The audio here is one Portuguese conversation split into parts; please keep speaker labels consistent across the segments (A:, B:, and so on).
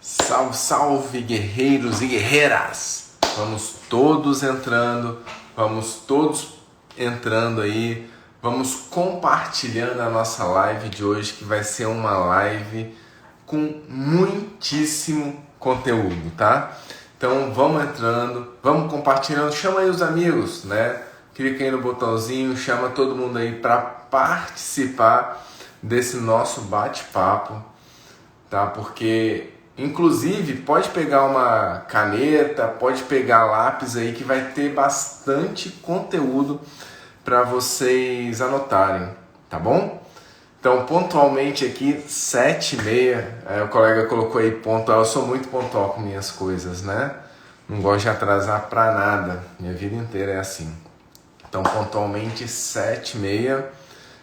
A: Salve, salve, guerreiros e guerreiras! Vamos todos entrando aí, vamos compartilhando a nossa live de hoje, que vai ser uma live com muitíssimo conteúdo, tá? Então vamos entrando, vamos compartilhando, chama aí os amigos, né? Clica aí no botãozinho, chama todo mundo aí para participar desse nosso bate-papo, tá? Porque inclusive pode pegar uma caneta, pode pegar lápis aí, que vai ter bastante conteúdo para vocês anotarem, tá bom? Então pontualmente aqui 7h30, o colega colocou aí pontual, eu sou muito pontual com minhas coisas, né? Não gosto de atrasar para nada, minha vida inteira é assim. Então pontualmente 7h30,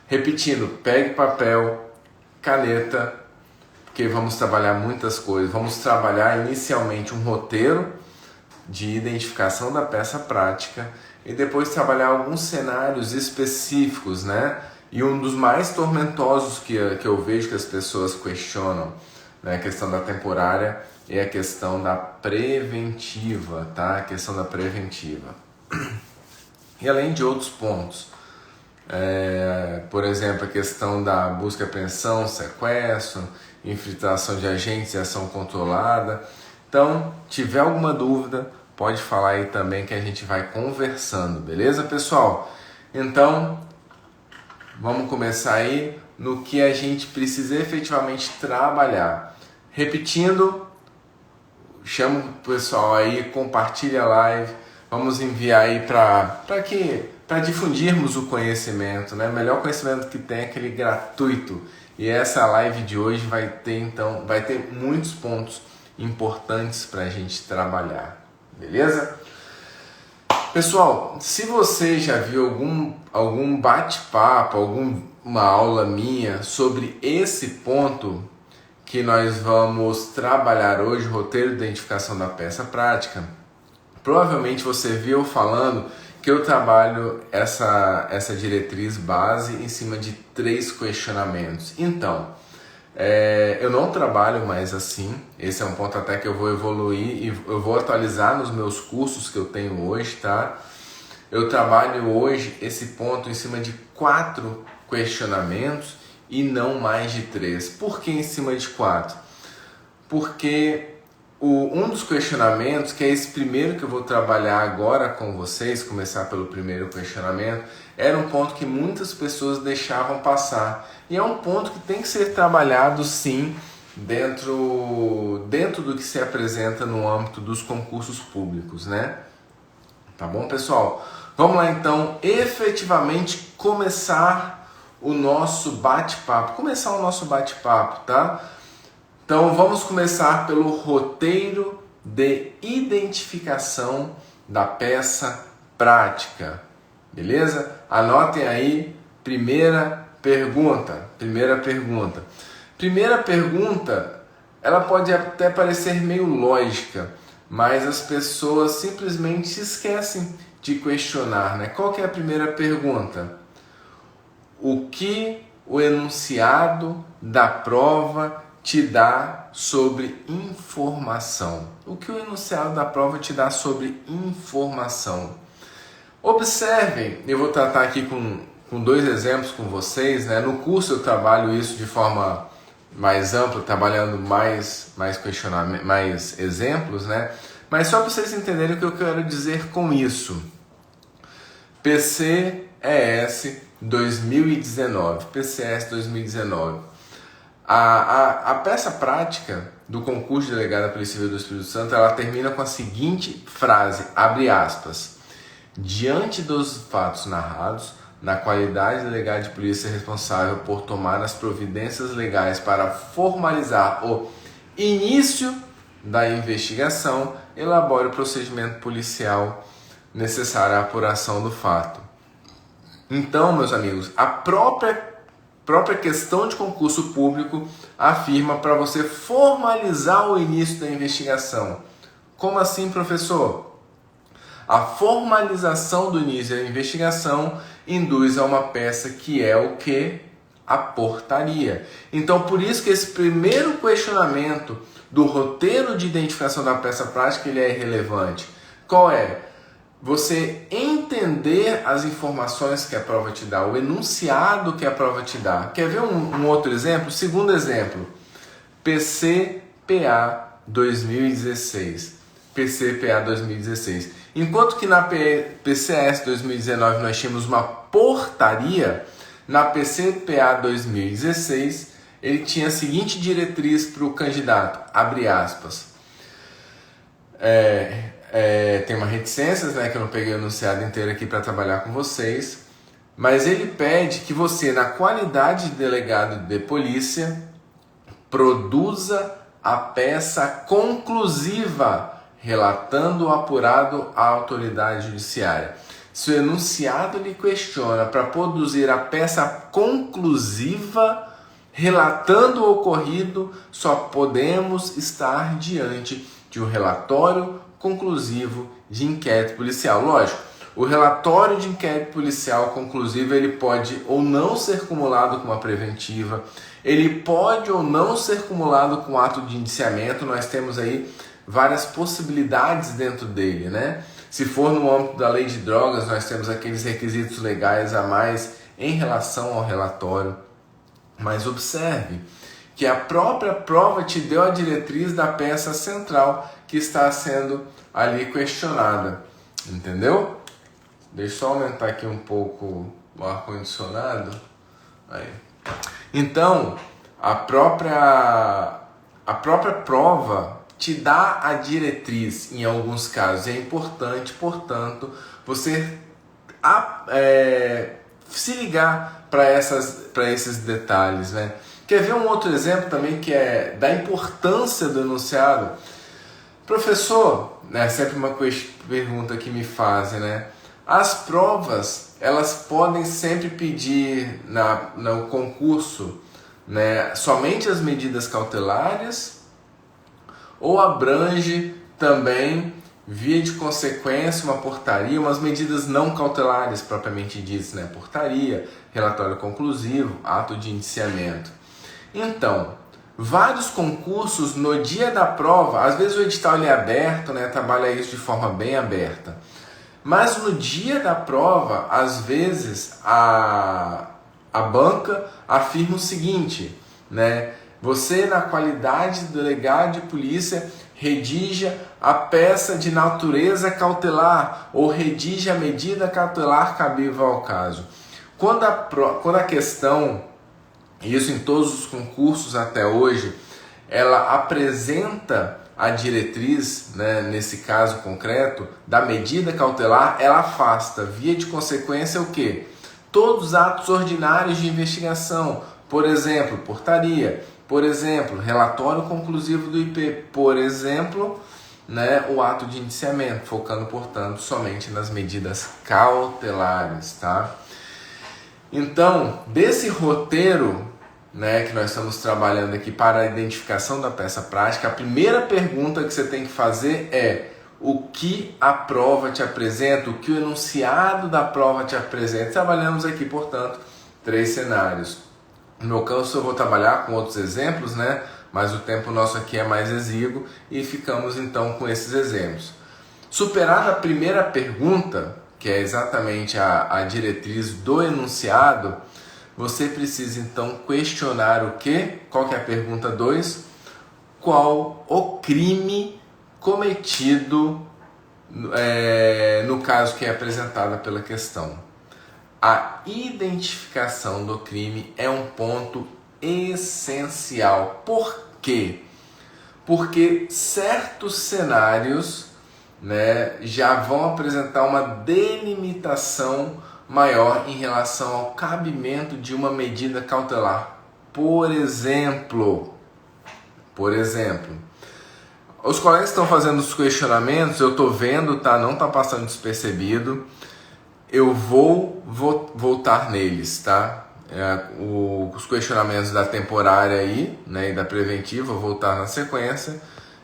A: repetindo, pegue papel, caneta, porque vamos trabalhar muitas coisas. Vamos trabalhar inicialmente um roteiro de identificação da peça prática e depois trabalhar alguns cenários específicos, né? E um dos mais tormentosos que eu vejo que as pessoas questionam, né? A questão da temporária e a questão da preventiva, tá? A questão da preventiva. E além de outros pontos, por exemplo, a questão da busca e apreensão, sequestro, infiltração de agentes e ação controlada. Então, tiver alguma dúvida, pode falar aí também que a gente vai conversando, beleza, pessoal? Então, vamos começar aí no que a gente precisa efetivamente trabalhar. Repetindo, chama o pessoal aí, compartilha a live, vamos enviar aí para difundirmos o conhecimento, né? O melhor conhecimento que tem é aquele gratuito. E essa live de hoje vai ter muitos pontos importantes para a gente trabalhar, beleza? Pessoal, se você já viu algum bate-papo, alguma aula minha sobre esse ponto que nós vamos trabalhar hoje, roteiro de identificação da peça prática, provavelmente você viu falando que eu trabalho essa diretriz base em cima de 3 questionamentos. Então, eu não trabalho mais assim, esse é um ponto até que eu vou evoluir e eu vou atualizar nos meus cursos que eu tenho hoje, tá? Eu trabalho hoje esse ponto em cima de 4 questionamentos e não mais de 3. Por que em cima de 4? Porque um dos questionamentos, que é esse primeiro que eu vou trabalhar agora com vocês, começar pelo primeiro questionamento, era um ponto que muitas pessoas deixavam passar. E é um ponto que tem que ser trabalhado sim dentro do que se apresenta no âmbito dos concursos públicos, né? Tá bom, pessoal? Vamos lá então, efetivamente começar o nosso bate-papo. Tá? Então vamos começar pelo roteiro de identificação da peça prática, beleza? Anotem aí, primeira pergunta, ela pode até parecer meio lógica, mas as pessoas simplesmente se esquecem de questionar, né? Qual que é a primeira pergunta? O que o enunciado da prova te dá sobre informação? O que o enunciado da prova te dá sobre informação? Observem, eu vou tratar aqui com 2 exemplos com vocês, né? No curso eu trabalho isso de forma mais ampla, trabalhando mais questionamento, mais exemplos, né? Mas só para vocês entenderem o que eu quero dizer com isso. PCES 2019. A peça prática do concurso de delegado da Polícia Civil do Espírito Santo, ela termina com a seguinte frase, abre aspas: diante dos fatos narrados, na qualidade de delegado de polícia responsável por tomar as providências legais para formalizar o início da investigação, elabore o procedimento policial necessário à apuração do fato. Então, meus amigos, a própria questão de concurso público afirma para você formalizar o início da investigação. Como assim, professor? A formalização do início da investigação induz a uma peça que é o quê? a portaria. Então, por isso que esse primeiro questionamento do roteiro de identificação da peça prática ele é irrelevante. Qual é? Você entender as informações que a prova te dá, o enunciado que a prova te dá. Quer ver um outro exemplo? Segundo exemplo, PCPA 2016. PCPA 2016. Enquanto que na PCS 2019 nós tínhamos uma portaria, na PCPA 2016 ele tinha a seguinte diretriz para o candidato, abre aspas. Tem uma reticências, né, que eu não peguei o enunciado inteiro aqui para trabalhar com vocês, mas ele pede que você, na qualidade de delegado de polícia, produza a peça conclusiva, relatando o apurado à autoridade judiciária. Se o enunciado lhe questiona para produzir a peça conclusiva, relatando o ocorrido, só podemos estar diante de um relatório conclusivo de inquérito policial. Lógico, o relatório de inquérito policial conclusivo ele pode ou não ser cumulado com uma preventiva, ele pode ou não ser cumulado com ato de indiciamento. Nós temos aí várias possibilidades dentro dele, né? Se for no âmbito da lei de drogas, nós temos aqueles requisitos legais a mais em relação ao relatório. Mas observe que a própria prova te deu a diretriz da peça central que está sendo ali questionada. Entendeu? Deixa eu só aumentar aqui um pouco o ar-condicionado. Aí. Então, a própria prova te dá a diretriz em alguns casos. É importante, portanto, você se ligar para esses detalhes, né? Quer ver um outro exemplo também que é da importância do enunciado? Professor, né, sempre uma pergunta que me fazem, né? As provas, elas podem sempre pedir no concurso, né, somente as medidas cautelares ou abrange também, via de consequência, uma portaria, umas medidas não cautelares propriamente ditas, né? Portaria, relatório conclusivo, ato de indiciamento. Então, vários concursos no dia da prova, às vezes o edital ele é aberto, né? Trabalha isso de forma bem aberta. Mas no dia da prova, às vezes a banca afirma o seguinte, né? Você, na qualidade de delegado de polícia, redija a peça de natureza cautelar ou redija a medida cautelar cabível ao caso. Quando a questão, isso em todos os concursos até hoje, ela apresenta a diretriz, né, nesse caso concreto, da medida cautelar, ela afasta, via de consequência, o quê? Todos os atos ordinários de investigação, por exemplo, portaria, por exemplo, relatório conclusivo do IP, por exemplo, né, o ato de indiciamento, focando, portanto, somente nas medidas cautelares, tá? Então, desse roteiro, né, que nós estamos trabalhando aqui para a identificação da peça prática, a primeira pergunta que você tem que fazer é o que a prova te apresenta, o que o enunciado da prova te apresenta. Trabalhamos aqui, portanto, 3 cenários. No meu caso eu vou trabalhar com outros exemplos, né? Mas o tempo nosso aqui é mais exíguo e ficamos então com esses exemplos. Superada a primeira pergunta, que é exatamente a diretriz do enunciado, você precisa então questionar o quê? Qual que é a pergunta 2? Qual o crime cometido no caso que é apresentado pela questão? A identificação do crime é um ponto essencial. Por quê? Porque certos cenários, né, já vão apresentar uma delimitação maior em relação ao cabimento de uma medida cautelar. Por exemplo, os colegas estão fazendo os questionamentos, eu estou vendo, tá? Não está passando despercebido. Eu vou voltar neles, tá? Os questionamentos da temporária aí, né, e da preventiva, vou voltar na sequência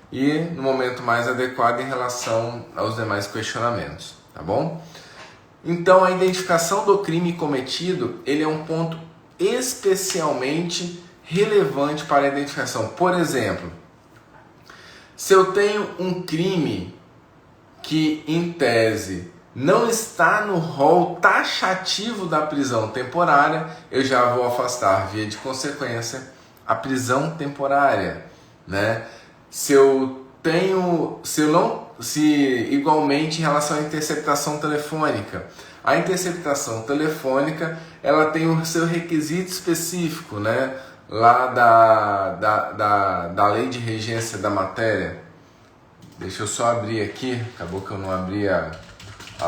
A: e no momento mais adequado em relação aos demais questionamentos, tá bom? Então, a identificação do crime cometido, ele é um ponto especialmente relevante para a identificação. Por exemplo, se eu tenho um crime que, em tese, não está no rol taxativo da prisão temporária, eu já vou afastar, via de consequência, a prisão temporária, né? Se igualmente em relação à interceptação telefônica, a interceptação telefônica, ela tem o seu requisito específico, né? Lá da lei de regência da matéria. Deixa eu só abrir aqui, acabou que eu não abri a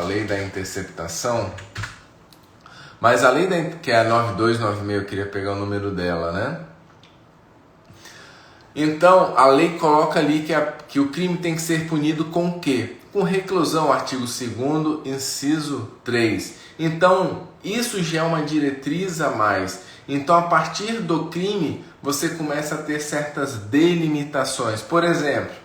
A: lei da interceptação. Mas a lei que é a 9296, eu queria pegar o número dela, né? Então, a lei coloca ali que o crime tem que ser punido com o quê? Com reclusão, artigo 2º, inciso 3. Então, isso já é uma diretriz a mais. Então, a partir do crime, você começa a ter certas delimitações. Por exemplo,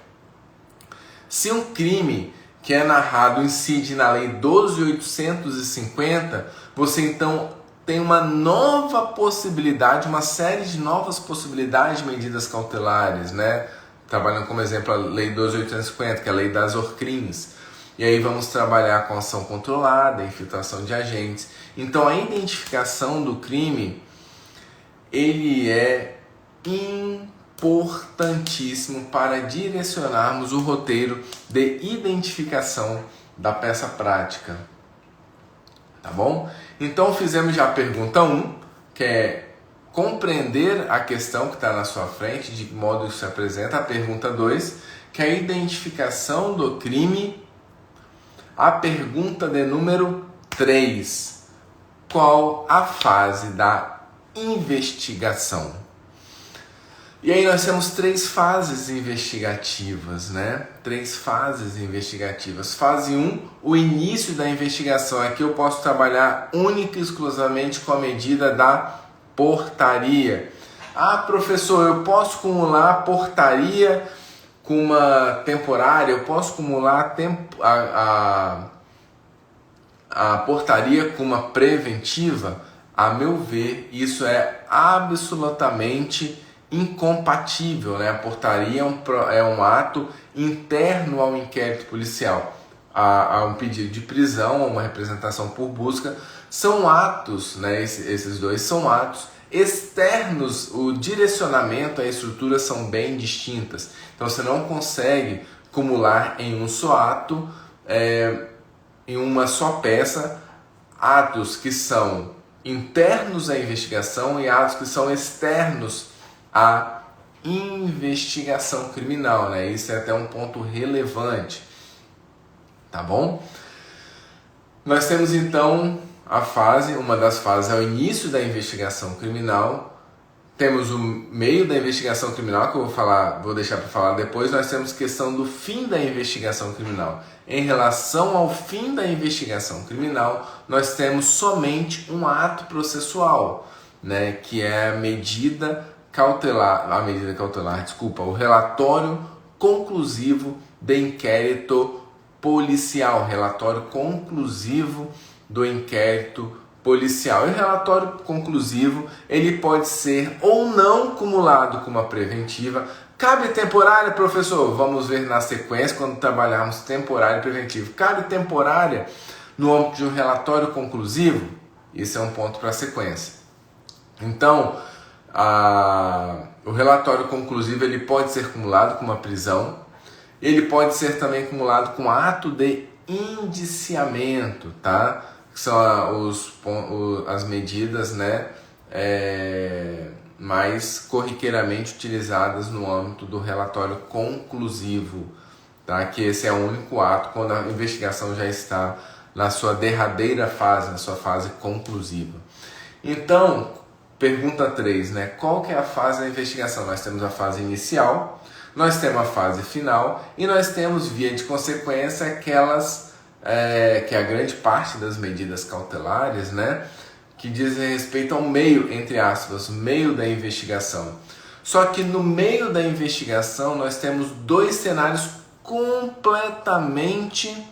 A: se um crime que é narrado incide na lei 12.850, você então tem uma nova possibilidade, uma série de novas possibilidades de medidas cautelares, né? Trabalhando como exemplo a lei 12.850, que é a lei das ORCRIMs. E aí vamos trabalhar com ação controlada, infiltração de agentes. Então a identificação do crime, ele é importantíssimo para direcionarmos o roteiro de identificação da peça prática. Tá bom? Então fizemos já a pergunta 1, que é compreender a questão que está na sua frente, de que modo isso se apresenta. A pergunta 2, que é a identificação do crime. A pergunta de número 3, qual a fase da investigação? E aí nós temos 3 fases investigativas, né? 3 fases investigativas. Fase 1, o início da investigação. Aqui eu posso trabalhar única e exclusivamente com a medida da portaria. Ah, professor, eu posso acumular a portaria com uma temporária? Eu posso acumular a portaria com uma preventiva? A meu ver, isso é absolutamente incompatível, né? A portaria é um ato interno ao inquérito policial. Há um pedido de prisão, uma representação por busca, são atos, né? Esses dois são atos externos. O direcionamento, a estrutura são bem distintas. Então você não consegue acumular em um só ato, em uma só peça, atos que são internos à investigação e atos que são externos a investigação criminal, né? Isso é até um ponto relevante, tá bom? Nós temos então uma das fases é o início da investigação criminal, temos o meio da investigação criminal, que eu vou deixar para falar depois. Nós temos questão do fim da investigação criminal. Em relação ao fim da investigação criminal, nós temos somente um ato processual, né? Que é a medida cautelar, o relatório conclusivo de inquérito policial, relatório conclusivo do inquérito policial. E o relatório conclusivo, ele pode ser ou não acumulado com uma preventiva. Cabe temporária, professor? Vamos ver na sequência quando trabalharmos temporária e preventivo. Cabe temporária no âmbito de um relatório conclusivo? Isso é um ponto para a sequência. Então, o relatório conclusivo ele pode ser acumulado com uma prisão, ele pode ser também acumulado com ato de indiciamento, tá? Que são as medidas, né, mais corriqueiramente utilizadas no âmbito do relatório conclusivo, tá? Que esse é o único ato quando a investigação já está na sua derradeira fase, na sua fase conclusiva. Então, pergunta 3, né? Qual que é a fase da investigação? Nós temos a fase inicial, nós temos a fase final e nós temos, via de consequência, aquelas que é a grande parte das medidas cautelares, né? Que dizem respeito ao meio, entre aspas, meio da investigação. Só que no meio da investigação nós temos 2 cenários completamente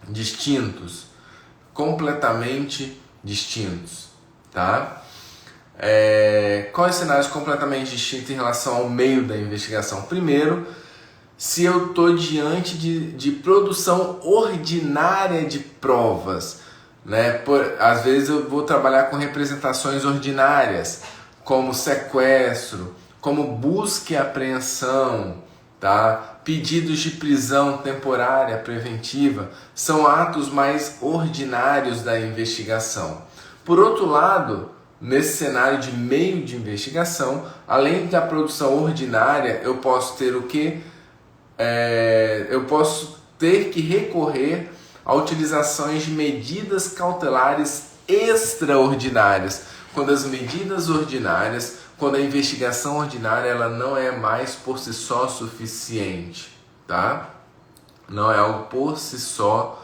A: distintos, tá? Quais cenários completamente distintos em relação ao meio da investigação? Primeiro, se eu estou diante de produção ordinária de provas, né? Às vezes eu vou trabalhar com representações ordinárias, como sequestro, como busca e apreensão, tá? Pedidos de prisão temporária preventiva, são atos mais ordinários da investigação. Por outro lado, nesse cenário de meio de investigação, além da produção ordinária, eu posso ter o quê? Eu posso ter que recorrer a utilizações de medidas cautelares extraordinárias, quando as medidas ordinárias, quando a investigação ordinária ela não é mais por si só suficiente, tá? Não é algo por si só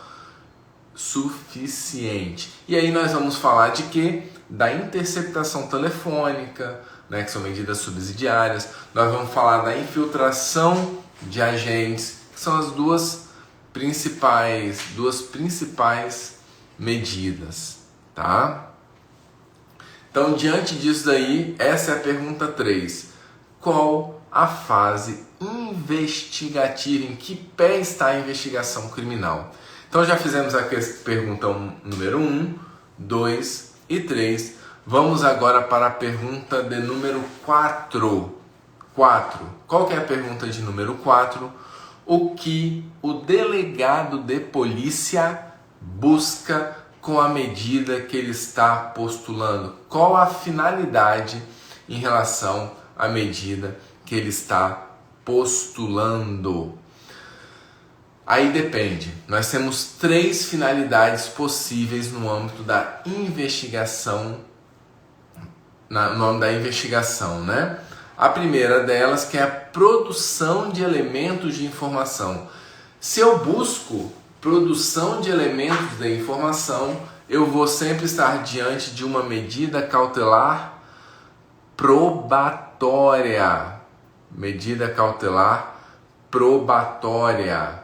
A: suficiente. E aí nós vamos falar de quê? Da interceptação telefônica, né, que são medidas subsidiárias. Nós vamos falar da infiltração de agentes, que são as duas principais medidas, tá? Então, diante disso daí, essa é a pergunta 3. Qual a fase investigativa? Em que pé está a investigação criminal? Então, já fizemos a pergunta número 1, 2 e 3. Vamos agora para a pergunta de número 4. Qual que é a pergunta de número 4? O que o delegado de polícia busca com a medida que ele está postulando? Qual a finalidade em relação à medida que ele está postulando? Aí depende. Nós temos 3 finalidades possíveis no âmbito da investigação, no âmbito da investigação, né? A primeira delas que é a produção de elementos de informação. Se eu busco produção de elementos de informação, eu vou sempre estar diante de uma medida cautelar probatória. Medida cautelar probatória.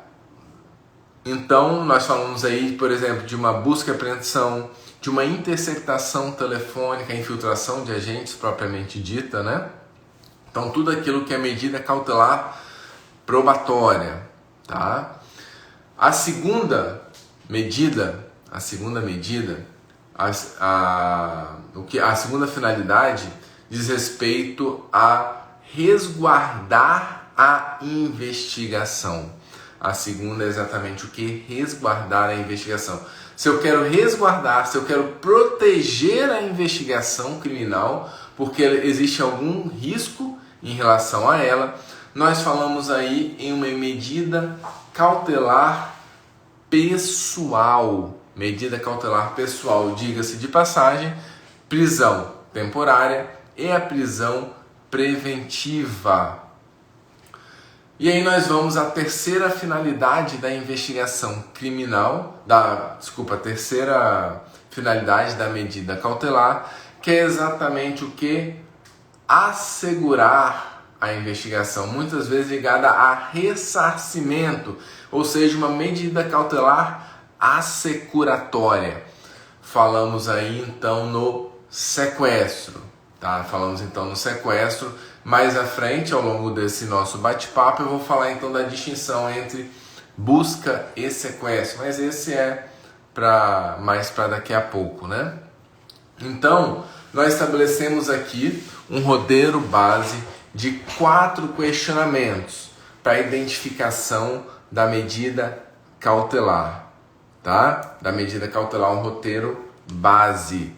A: Então, nós falamos aí, por exemplo, de uma busca e apreensão, de uma interceptação telefônica, infiltração de agentes propriamente dita, né? Então, tudo aquilo que é medida cautelar probatória, tá? A segunda medida, a segunda finalidade diz respeito a resguardar a investigação. A segunda é exatamente o que? Resguardar a investigação. Se eu quero resguardar, se eu quero proteger a investigação criminal, porque existe algum risco em relação a ela, nós falamos aí em uma medida cautelar pessoal. Medida cautelar pessoal, diga-se de passagem, prisão temporária e a prisão preventiva. E aí nós vamos à terceira finalidade da investigação criminal, a terceira finalidade da medida cautelar, que é exatamente o que? Assegurar a investigação, muitas vezes ligada a ressarcimento, ou seja, uma medida cautelar assecuratória. Falamos aí então no sequestro, tá? Falamos então no sequestro. Mais à frente, ao longo desse nosso bate-papo, eu vou falar então da distinção entre busca e sequestro, mas esse é mais para daqui a pouco, né? Então, nós estabelecemos aqui um roteiro base de 4 questionamentos para a identificação da medida cautelar, tá? Da medida cautelar, um roteiro base.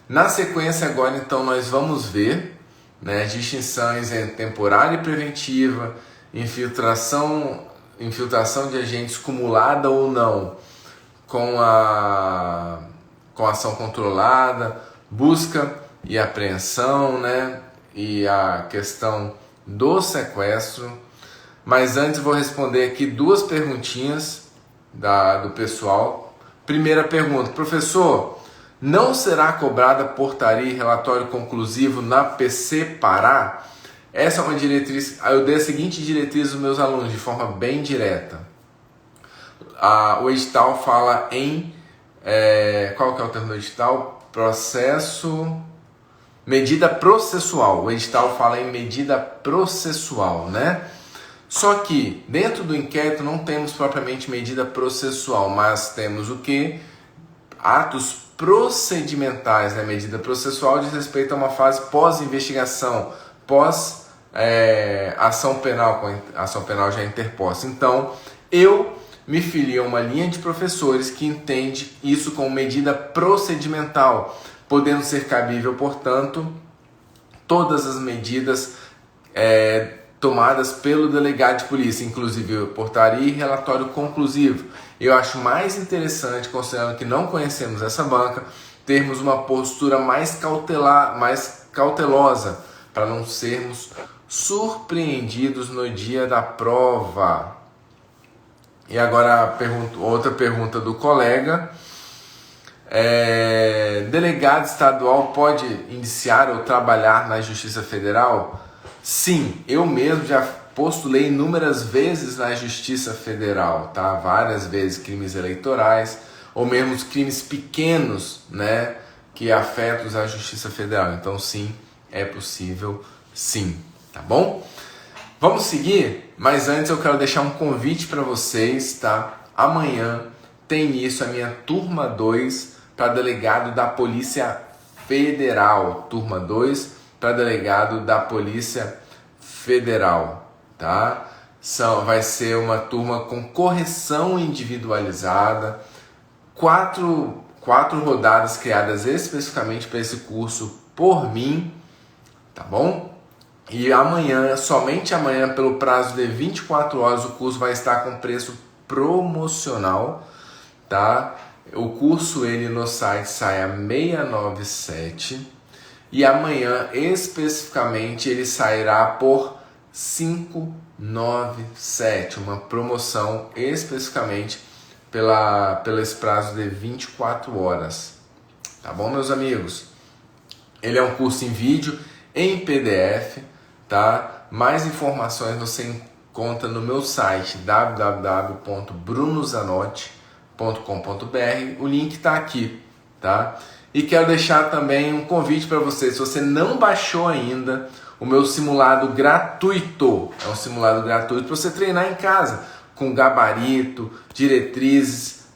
A: Na sequência agora, então, nós vamos ver, né, as distinções entre temporária e preventiva, infiltração de agentes cumulada ou não com a ação controlada, busca e apreensão, né, e a questão do sequestro. Mas antes vou responder aqui 2 perguntinhas do pessoal. Primeira pergunta: professor, não será cobrada portaria e relatório conclusivo na PC Pará? Essa é uma diretriz. Eu dei a seguinte diretriz aos meus alunos de forma bem direta. O edital fala em... qual que é o termo do edital? Processo... medida processual. O edital fala em medida processual, né? Só que dentro do inquérito não temos propriamente medida processual, mas temos o que? Atos procedimentais, né? Medida processual diz respeito a uma fase pós-investigação, ação penal, com ação penal já interposta. Então, eu me filio a uma linha de professores que entende isso como medida procedimental, podendo ser cabível, portanto, todas as medidas tomadas pelo delegado de polícia, inclusive portaria e relatório conclusivo. Eu acho mais interessante, considerando que não conhecemos essa banca, termos uma postura mais cautelosa, para não sermos surpreendidos no dia da prova. E agora outra pergunta do colega. Delegado estadual pode indiciar ou trabalhar na Justiça Federal? Sim, eu mesmo já postulei inúmeras vezes na Justiça Federal, tá? Várias vezes, crimes eleitorais, ou mesmo crimes pequenos, né, que afetam a Justiça Federal. Então sim, é possível sim, tá bom? Vamos seguir, mas antes eu quero deixar um convite para vocês, tá? Amanhã tem início a minha turma 2 para delegado da Polícia Federal, turma 2 para delegado da Polícia Federal, tá? Vai ser uma turma com correção individualizada, quatro rodadas criadas especificamente para esse curso por mim, tá bom? E amanhã, somente amanhã, pelo prazo de 24 horas, o curso vai estar com preço promocional, tá? O curso, ele no site sai a 697 e amanhã, especificamente, ele sairá por 597, uma promoção especificamente pelo esse prazo de 24 horas, tá bom, meus amigos? Ele é um curso em vídeo, em PDF, tá? Mais informações você encontra no meu site www.brunozanotti.com.br. O link está aqui, tá? E quero deixar também um convite para você. Se você não baixou ainda o meu simulado gratuito, é um simulado gratuito para você treinar em casa, com gabarito, diretrizes,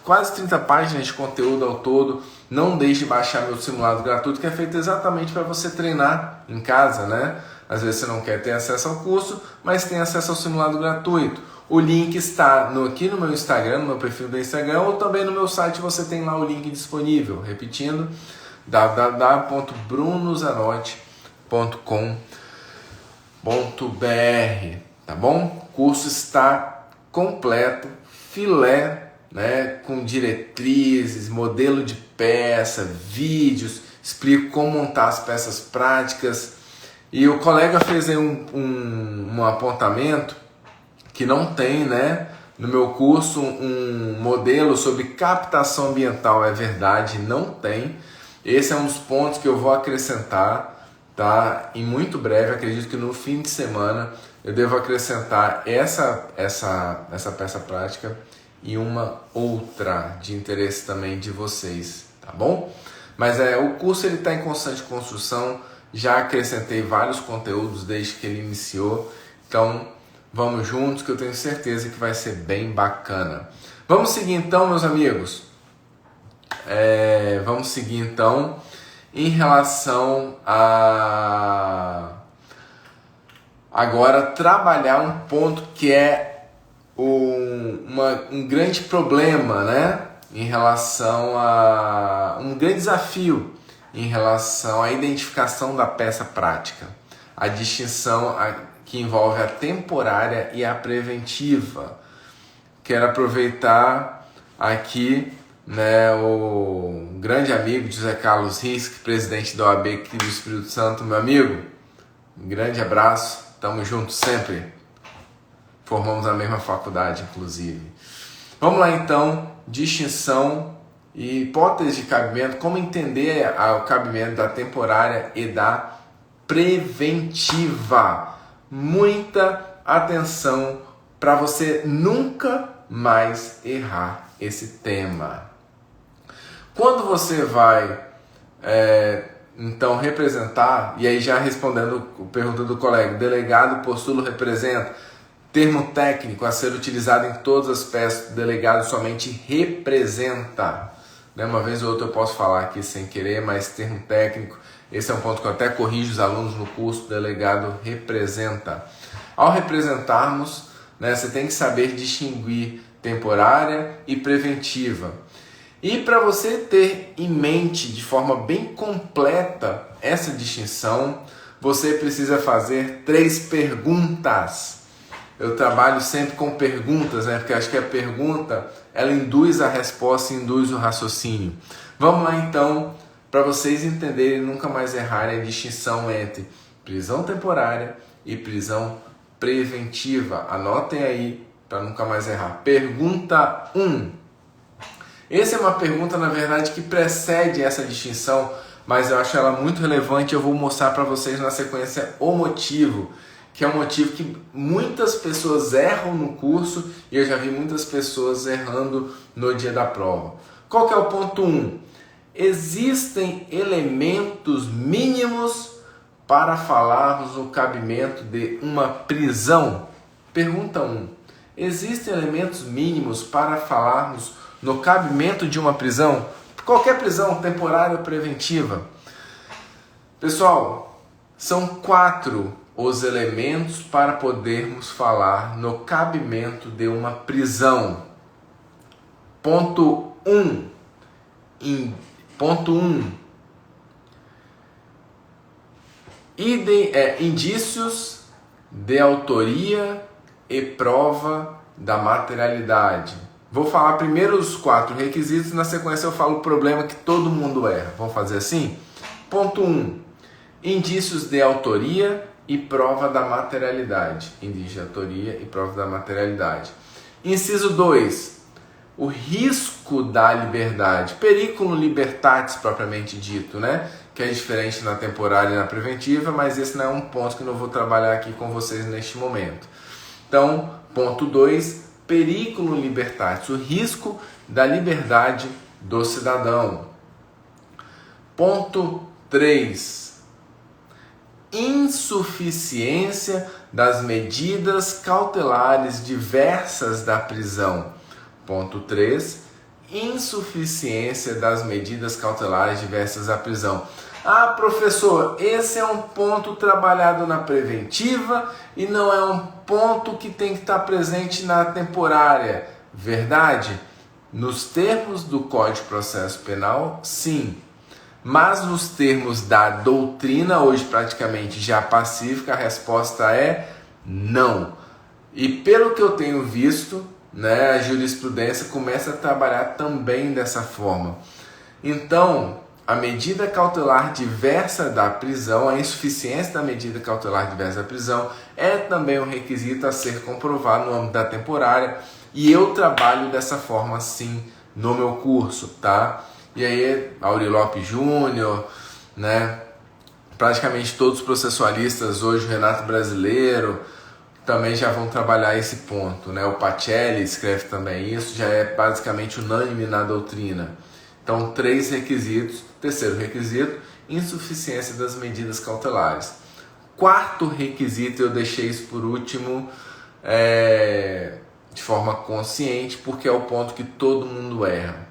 A: quase 30 páginas de conteúdo ao todo. Não deixe de baixar meu simulado gratuito, que é feito exatamente para você treinar em casa, né? Às vezes você não quer ter acesso ao curso, mas tem acesso ao simulado gratuito. O link está aqui no meu Instagram, no meu perfil do Instagram, ou também no meu site você tem lá o link disponível. Repetindo, www.brunozanotti.com.br, tá bom? O curso está completo, filé, né, com diretrizes, modelo de peça, vídeos, explico como montar as peças práticas. E o colega fez aí um apontamento que não tem, né, no meu curso um modelo sobre captação ambiental. É verdade, não tem. Esse é um dos pontos que eu vou acrescentar, tá? E muito breve, acredito que no fim de semana eu devo acrescentar essa peça prática e uma outra de interesse também de vocês, tá bom? Mas o curso ele está em constante construção, já acrescentei vários conteúdos desde que ele iniciou, então vamos juntos que eu tenho certeza que vai ser bem bacana. Vamos seguir então, meus amigos? Vamos seguir então em relação a agora trabalhar um ponto que é um grande problema, né? Em relação a um grande desafio em relação à identificação da peça prática, a distinção que envolve a temporária e a preventiva. Quero aproveitar aqui, né, o grande amigo José Carlos Risk, presidente da OAB aqui do Espírito Santo, meu amigo, um grande abraço, tamo junto sempre, formamos a mesma faculdade, inclusive. Vamos lá então, distinção e hipótese de cabimento, como entender o cabimento da temporária e da preventiva. Muita atenção para você nunca mais errar esse tema. Quando você vai Então, representar, e aí já respondendo a pergunta do colega, delegado, postulo, representa, termo técnico a ser utilizado em todas as peças, delegado somente representa. Uma vez ou outra eu posso falar aqui sem querer, mas termo técnico, esse é um ponto que eu até corrijo os alunos no curso, delegado representa. Ao representarmos, você tem que saber distinguir temporária e preventiva. E para você ter em mente de forma bem completa essa distinção, você precisa fazer 3 perguntas. Eu trabalho sempre com perguntas, porque acho que a pergunta ela induz a resposta, induz o raciocínio. Vamos lá então, para vocês entenderem e nunca mais errarem a distinção entre prisão temporária e prisão preventiva. Anotem aí para nunca mais errar. Pergunta 1. Essa é uma pergunta, na verdade, que precede essa distinção, mas eu acho ela muito relevante. Eu vou mostrar para vocês na sequência o motivo, que é um motivo que muitas pessoas erram no curso e eu já vi muitas pessoas errando no dia da prova. Qual que é o ponto 1? Existem elementos mínimos para falarmos no cabimento de uma prisão? Pergunta 1. Existem elementos mínimos para falarmos no cabimento de uma prisão? Qualquer prisão, temporária ou preventiva. Pessoal, são 4 os elementos para podermos falar no cabimento de uma prisão. Ponto 1. Indícios de autoria e prova da materialidade. Vou falar primeiro os 4 requisitos, na sequência eu falo o problema que todo mundo erra. Vamos fazer assim? Ponto 1. Indícios de autoria e prova da materialidade. Indício de autoria e prova da materialidade. Inciso 2. O risco da liberdade. Periculum libertatis, propriamente dito, que é diferente na temporária e na preventiva, mas esse não é um ponto que eu não vou trabalhar aqui com vocês neste momento. Então, ponto 2. Periculum libertatis. O risco da liberdade do cidadão. Ponto 3. Insuficiência das medidas cautelares diversas da prisão. Ponto 3. Insuficiência das medidas cautelares diversas da prisão. Ah, professor, esse é um ponto trabalhado na preventiva e não é um ponto que tem que estar presente na temporária. Verdade? Nos termos do Código de Processo Penal, sim. Mas nos termos da doutrina, hoje praticamente já pacífica, a resposta é não. E pelo que eu tenho visto, a jurisprudência começa a trabalhar também dessa forma. Então, a medida cautelar diversa da prisão, a insuficiência da medida cautelar diversa da prisão é também um requisito a ser comprovado no âmbito da temporária, e eu trabalho dessa forma sim no meu curso, tá? E aí, Auri Lopes Júnior, praticamente todos os processualistas hoje, o Renato Brasileiro, também já vão trabalhar esse ponto, O Pacelli escreve também isso, já é basicamente unânime na doutrina. Então, 3 requisitos. Terceiro requisito, insuficiência das medidas cautelares. 4º requisito, eu deixei isso por último, de forma consciente, porque é o ponto que todo mundo erra.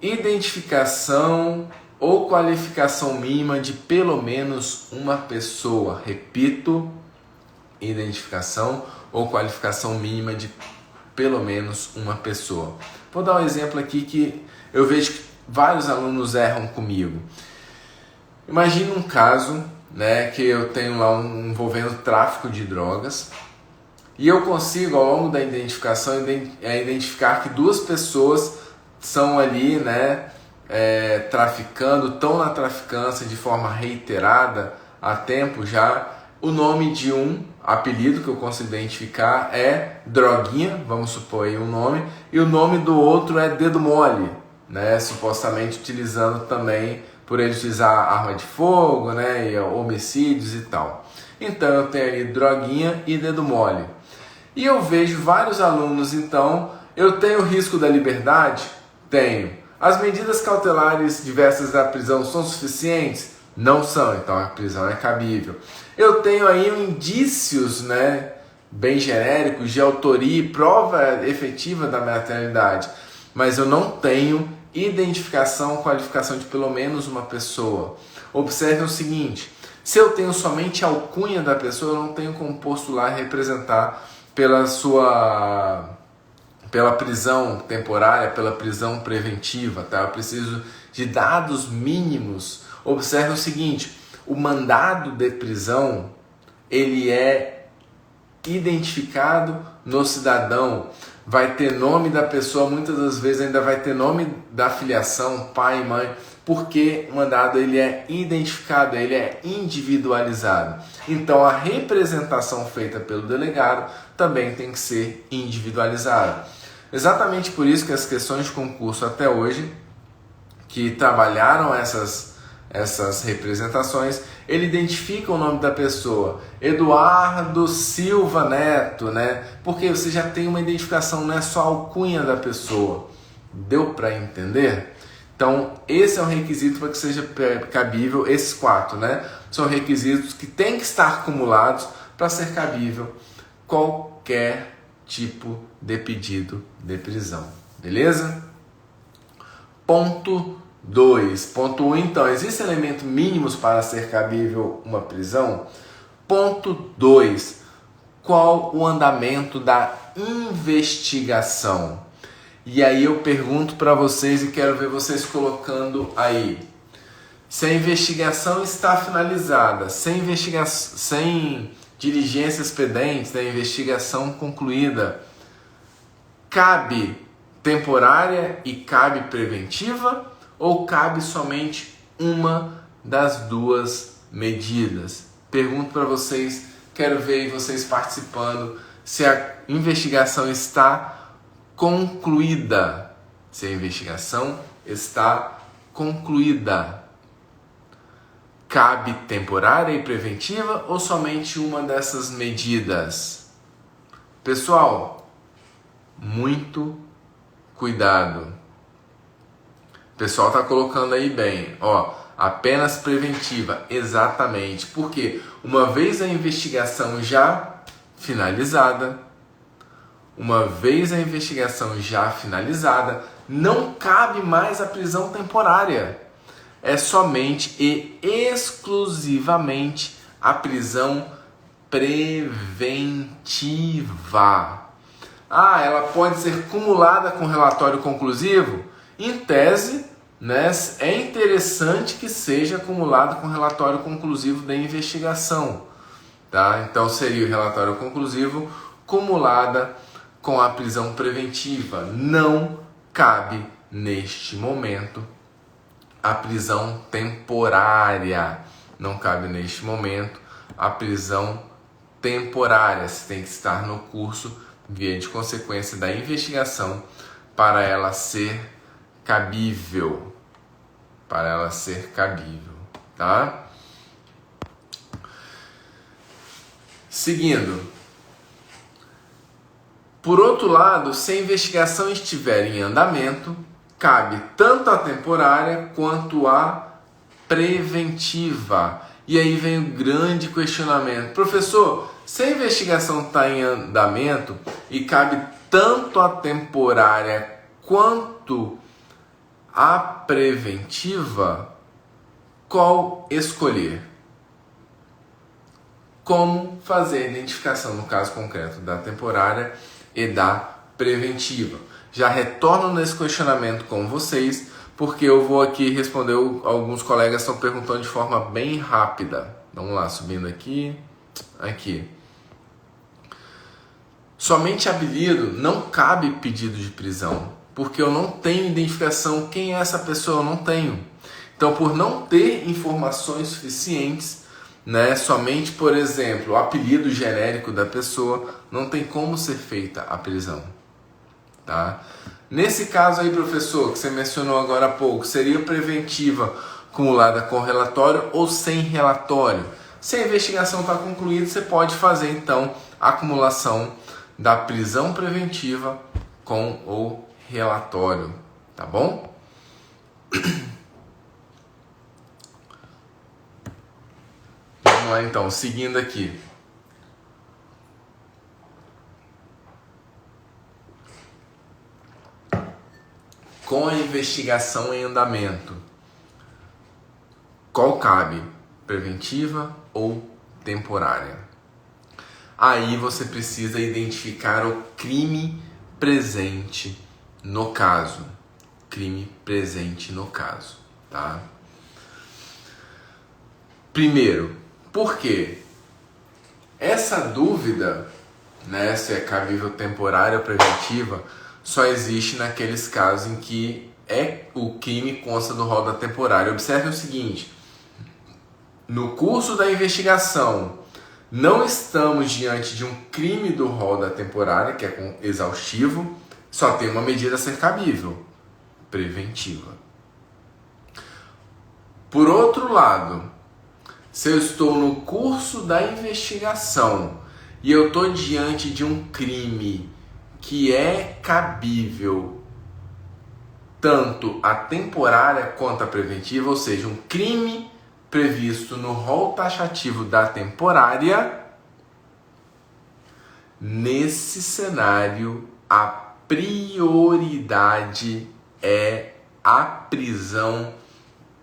A: Identificação ou qualificação mínima de pelo menos uma pessoa. Repito, identificação ou qualificação mínima de pelo menos uma pessoa. Vou dar um exemplo aqui que eu vejo que vários alunos erram comigo. Imagina um caso, que eu tenho lá envolvendo tráfico de drogas e eu consigo, ao longo da identificação, identificar que 2 pessoas são ali, traficando, estão na traficância de forma reiterada há tempo já. O nome de um apelido que eu consigo identificar é Droguinha, vamos supor aí um nome, e o nome do outro é Dedo Mole, supostamente utilizando também, por ele utilizar arma de fogo, e homicídios e tal. Então eu tenho ali Droguinha e Dedo Mole. E eu vejo vários alunos, então, eu tenho risco da liberdade? Tenho. As medidas cautelares diversas da prisão são suficientes? Não são, então a prisão é cabível. Eu tenho aí indícios, né, bem genéricos de autoria e prova efetiva da materialidade, mas eu não tenho identificação, qualificação de pelo menos uma pessoa. Observe o seguinte, se eu tenho somente a alcunha da pessoa, eu não tenho como postular e representar pela prisão temporária, pela prisão preventiva, tá? Eu preciso de dados mínimos. Observe o seguinte, o mandado de prisão, ele é identificado no cidadão, vai ter nome da pessoa, muitas das vezes ainda vai ter nome da filiação, pai e mãe, porque o mandado ele é identificado, ele é individualizado. Então a representação feita pelo delegado também tem que ser individualizada. Exatamente por isso que as questões de concurso até hoje, que trabalharam essas representações, ele identifica o nome da pessoa, Eduardo Silva Neto, né? Porque você já tem uma identificação, não é só a alcunha da pessoa. Deu para entender? Então, esse é um requisito para que seja cabível, esses 4, né? São requisitos que têm que estar acumulados para ser cabível qualquer tipo de pedido de prisão. Beleza? Ponto 2. Ponto 1, então, existem elementos mínimos para ser cabível uma prisão? Ponto 2. Qual o andamento da investigação? E aí eu pergunto para vocês e quero ver vocês colocando aí. Se a investigação está finalizada, sem diligências pendentes, da investigação concluída, cabe temporária e cabe preventiva ou cabe somente uma das duas medidas? Pergunto para vocês, quero ver vocês participando, se a investigação está concluída. Se a investigação está concluída, cabe temporária e preventiva ou somente uma dessas medidas? Pessoal, muito cuidado. O pessoal está colocando aí bem, ó, apenas preventiva, exatamente, porque uma vez a investigação já finalizada, não cabe mais a prisão temporária. É somente e exclusivamente a prisão preventiva. Ah, ela pode ser cumulada com relatório conclusivo? Em tese, né, é interessante que seja acumulada com relatório conclusivo da investigação. Tá? Então seria o relatório conclusivo cumulada com a prisão preventiva. Não cabe, neste momento, a prisão temporária. Não cabe, neste momento, a prisão temporária. Você tem que estar no curso, via de consequência da investigação, para ela ser cabível. Tá? Seguindo. Por outro lado, se a investigação estiver em andamento, cabe tanto a temporária quanto a preventiva. E aí vem o grande questionamento. Professor, se a investigação está em andamento e cabe tanto a temporária quanto a preventiva, qual escolher? Como fazer a identificação, no caso concreto, da temporária e da preventiva? Já retorno nesse questionamento com vocês, porque eu vou aqui responder, alguns colegas estão perguntando de forma bem rápida. Vamos lá, subindo aqui. Somente apelido não cabe pedido de prisão, porque eu não tenho identificação. Quem é essa pessoa? Eu não tenho. Então, por não ter informações suficientes, né, somente, por exemplo, o apelido genérico da pessoa, não tem como ser feita a prisão. Tá? Nesse caso aí, professor, que você mencionou agora há pouco, seria preventiva acumulada com relatório ou sem relatório? Se a investigação está concluída, você pode fazer então a acumulação da prisão preventiva com o relatório, tá bom? Vamos lá então, seguindo aqui. Com a investigação em andamento, qual cabe? Preventiva ou temporária? Aí você precisa identificar o crime presente no caso. Crime presente no caso, tá? Primeiro, por quê? Essa dúvida, né, se é cabível temporária ou preventiva, só existe naqueles casos em que o crime consta do rol da temporária. Observe o seguinte: no curso da investigação, não estamos diante de um crime do rol da temporária, que é exaustivo, só tem uma medida a ser cabível: preventiva. Por outro lado, se eu estou no curso da investigação e eu estou diante de um crime que é cabível tanto a temporária quanto a preventiva, ou seja, um crime previsto no rol taxativo da temporária, nesse cenário a prioridade é a prisão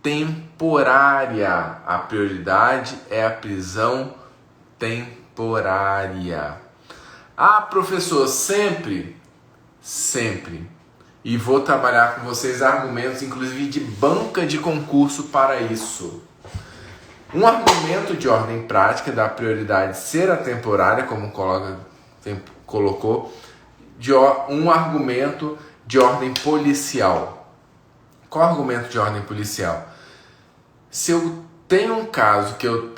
A: temporária. A prioridade é a prisão temporária. Ah, professor, sempre? Sempre. E vou trabalhar com vocês argumentos, inclusive de banca de concurso para isso. Um argumento de ordem prática da prioridade ser a temporária, como colocou, um argumento de ordem policial. Qual argumento de ordem policial? Se eu tenho um caso que eu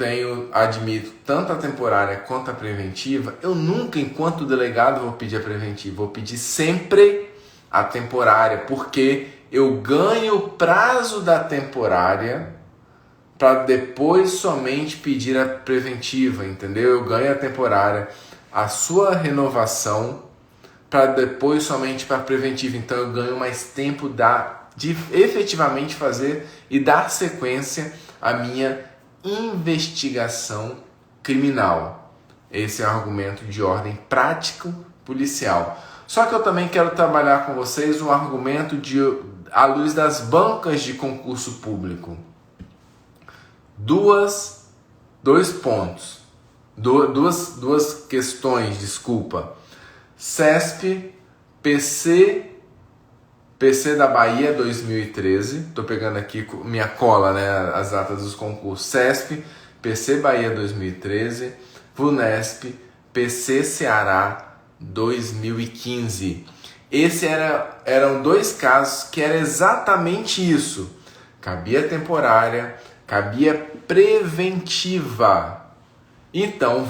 A: admito tanto a temporária quanto a preventiva, eu nunca, enquanto delegado, vou pedir a preventiva. Vou pedir sempre a temporária, porque eu ganho o prazo da temporária para depois somente pedir a preventiva, entendeu? Eu ganho a temporária, a sua renovação, para depois somente para a preventiva. Então eu ganho mais tempo de efetivamente fazer e dar sequência à minha investigação criminal. Esse é um argumento de ordem prático policial. Só que eu também quero trabalhar com vocês um argumento à luz das bancas de concurso público. Duas questões, desculpa. CESP, PC da Bahia 2013, estou pegando aqui minha cola, né, as datas dos concursos. CESP, PC Bahia 2013, VUNESP, PC Ceará 2015. Eram dois casos que era exatamente isso. Cabia temporária, cabia preventiva. Então,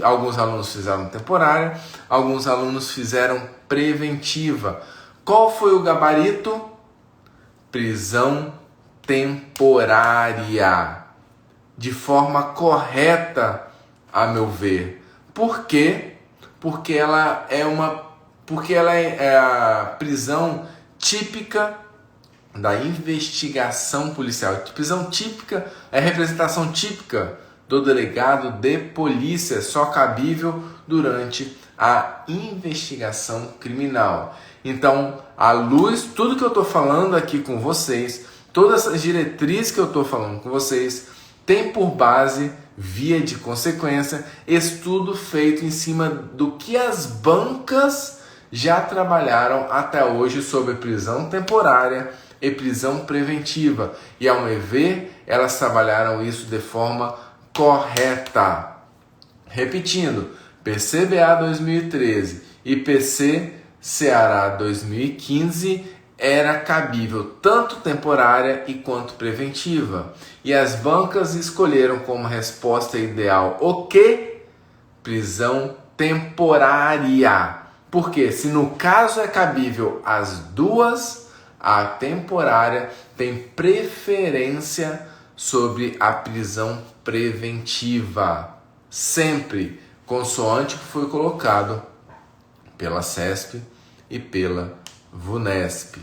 A: alguns alunos fizeram temporária, alguns alunos fizeram preventiva. Qual foi o gabarito? Prisão temporária. De forma correta, a meu ver. Por quê? Porque ela é a prisão típica da investigação policial. Prisão típica é a representação típica do delegado de polícia, só cabível durante a investigação criminal. Então, à luz, tudo que eu estou falando aqui com vocês, todas as diretrizes que eu estou falando com vocês, tem por base, via de consequência, estudo feito em cima do que as bancas já trabalharam até hoje sobre prisão temporária e prisão preventiva. E, ao meu ver, elas trabalharam isso de forma correta. Repetindo, PCBA 2013 e PC Ceará 2015 era cabível tanto temporária e quanto preventiva. E as bancas escolheram como resposta ideal o quê? Prisão temporária. Porque se no caso é cabível as duas, a temporária tem preferência sobre a prisão preventiva. Sempre consoante que foi colocado pela CESP e pela VUNESP,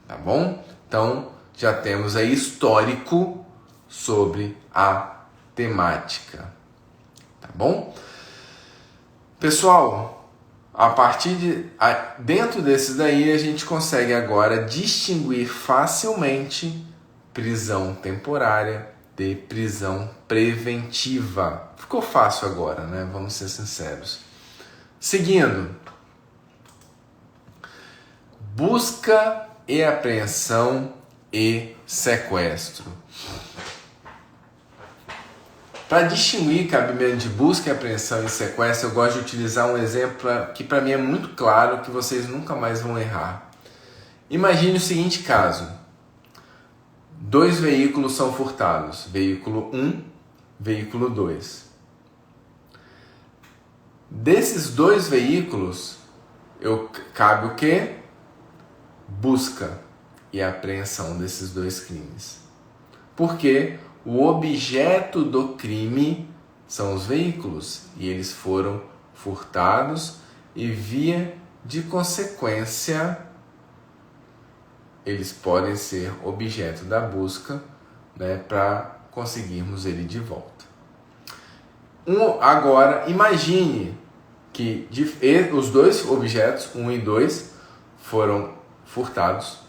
A: tá bom? Então, já temos aí histórico sobre a temática, tá bom? Pessoal, dentro desses daí a gente consegue agora distinguir facilmente prisão temporária de prisão preventiva. Ficou fácil agora, né? Vamos ser sinceros. Seguindo, busca e apreensão e sequestro. Para distinguir cabimento de busca, apreensão e sequestro, eu gosto de utilizar um exemplo que para mim é muito claro, que vocês nunca mais vão errar. Imagine o seguinte caso: 2 veículos são furtados, veículo 1, veículo 2. Desses 2 veículos, cabe o quê? Busca e apreensão desses 2 crimes. Porque o objeto do crime são os veículos e eles foram furtados e, via de consequência, eles podem ser objeto da busca, né, para conseguirmos ele de volta. Agora, imagine que os 2 objetos, 1 e 2, foram furtados,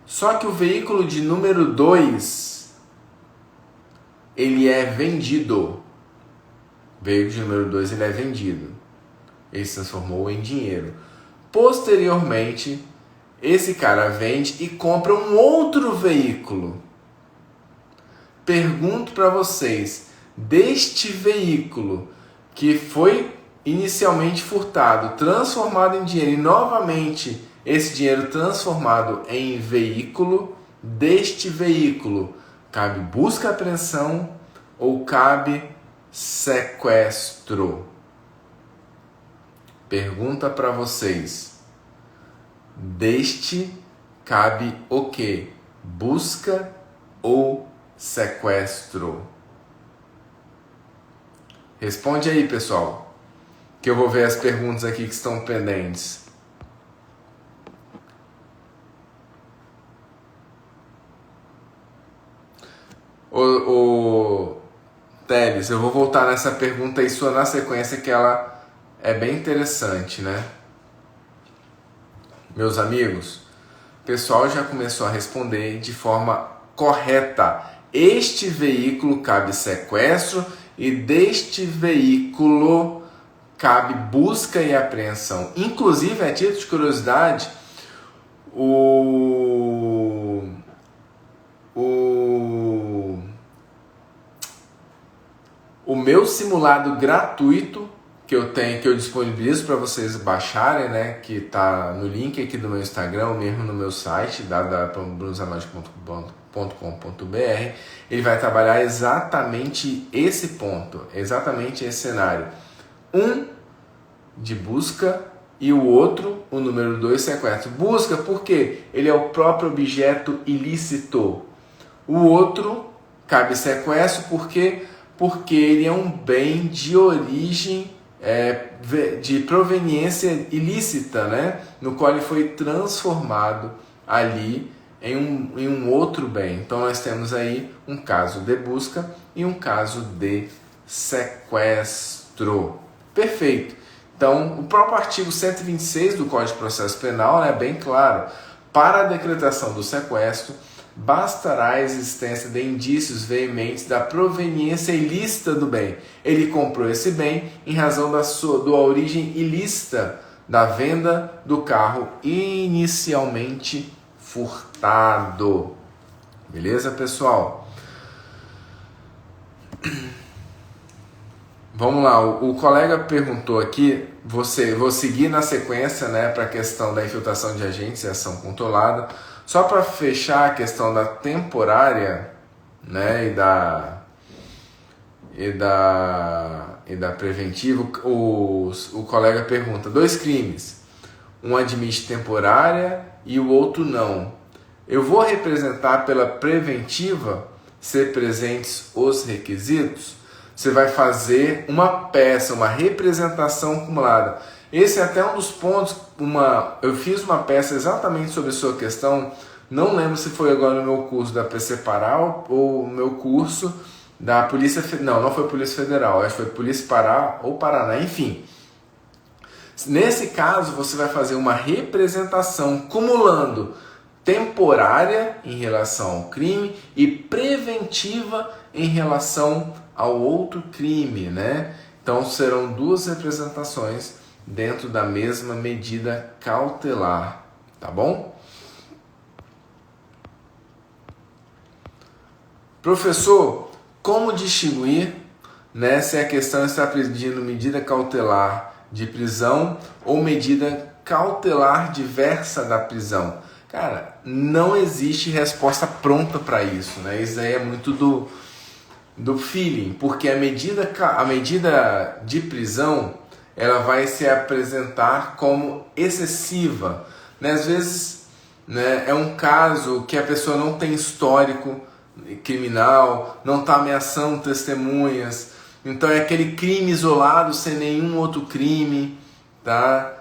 A: só que o veículo de número 2 ele é vendido. O veículo de número 2 ele é vendido. Ele se transformou em dinheiro. Posteriormente, esse cara vende e compra um outro veículo. Pergunto para vocês, deste veículo que foi inicialmente furtado, transformado em dinheiro e novamente esse dinheiro transformado em veículo, deste veículo, cabe busca e apreensão ou cabe sequestro? Pergunta para vocês. Deste cabe o quê? Busca ou sequestro? Responde aí, pessoal, que eu vou ver as perguntas aqui que estão pendentes. Teles, eu vou voltar nessa pergunta aí sua na sequência, que ela é bem interessante, né? Meus amigos, o pessoal já começou a responder de forma correta. Este veículo cabe sequestro e deste veículo cabe busca e apreensão. Inclusive, a título de curiosidade, o meu simulado gratuito que eu tenho, que eu disponibilizo para vocês baixarem, né, que está no link aqui do meu Instagram, ou mesmo no meu site, www.brunosamage.com.br, ele vai trabalhar exatamente esse ponto, exatamente esse cenário. Um de busca e o outro, o número 2, sequestro. Busca porque ele é o próprio objeto ilícito. O outro cabe sequestro porque ele é um bem de origem, de proveniência ilícita, né? No qual ele foi transformado ali em um outro bem. Então nós temos aí um caso de busca e um caso de sequestro. Perfeito. Então, o próprio artigo 126 do Código de Processo Penal é bem claro. Para a decretação do sequestro, bastará a existência de indícios veementes da proveniência ilícita do bem. Ele comprou esse bem em razão da origem ilícita da venda do carro inicialmente furtado. Beleza, pessoal? Vamos lá, o colega perguntou aqui, vou seguir na sequência, né, para a questão da infiltração de agentes e ação controlada. Só para fechar a questão da temporária, né, e da preventiva, o colega pergunta, 2 crimes, um admite temporária e o outro não. Eu vou representar pela preventiva ser presentes os requisitos? Você vai fazer uma peça, uma representação acumulada. Esse é até um dos pontos, eu fiz uma peça exatamente sobre a sua questão Não lembro se foi agora no meu curso da PC Pará ou o meu curso da Polícia Federal. Não foi Polícia Federal, acho que foi Polícia Pará ou Paraná, enfim. Nesse caso, você vai fazer uma representação cumulando temporária em relação ao crime e preventiva em relação ao outro crime, né? Então serão duas representações dentro da mesma medida cautelar, tá bom? Professor, como distinguir, né, se a questão está pedindo medida cautelar de prisão ou medida cautelar diversa da prisão? Cara, não existe resposta pronta para isso, né? Isso aí é muito do feeling, porque a medida de prisão ela vai se apresentar como excessiva, né? Às vezes, né, é um caso que a pessoa não tem histórico criminal, não está ameaçando testemunhas, então é aquele crime isolado sem nenhum outro crime, tá?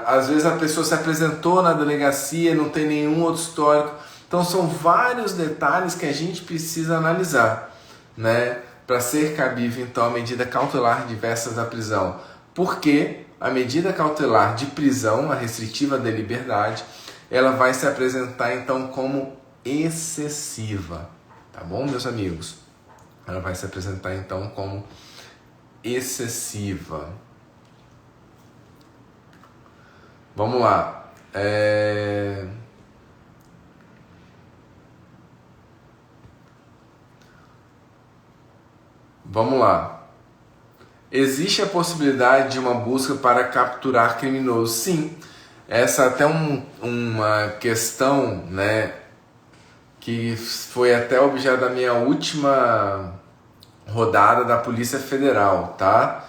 A: Às vezes a pessoa se apresentou na delegacia, não tem nenhum outro histórico. Então são vários detalhes que a gente precisa analisar, né, para ser cabível então a medida cautelar diversa da prisão. Porque a medida cautelar de prisão, a restritiva de liberdade, ela vai se apresentar então como excessiva, tá bom, meus amigos? Ela vai se apresentar então como excessiva. Vamos lá. Vamos lá. Existe a possibilidade de uma busca para capturar criminoso? Sim. Essa é até uma questão, né, que foi até objeto da minha última rodada da Polícia Federal, tá?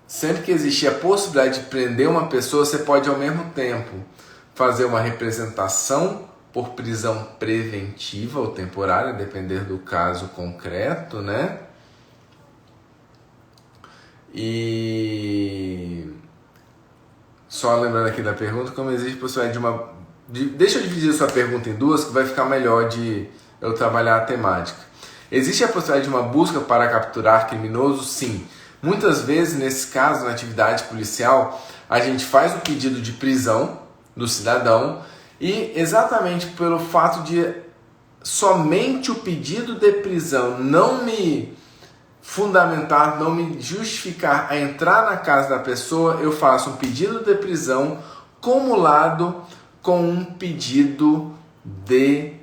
A: Sempre que existir a possibilidade de prender uma pessoa, você pode ao mesmo tempo fazer uma representação por prisão preventiva ou temporária, depender do caso concreto, né? E só lembrando aqui da pergunta, como existe a possibilidade de uma... Deixa eu dividir a sua pergunta em duas, que vai ficar melhor de eu trabalhar a temática. Existe a possibilidade de uma busca para capturar criminoso? Sim. Muitas vezes, nesse caso, na atividade policial, a gente faz o pedido de prisão do cidadão e exatamente pelo fato de somente o pedido de prisão não me fundamentar, não me justificar a entrar na casa da pessoa, eu faço um pedido de prisão cumulado com um pedido de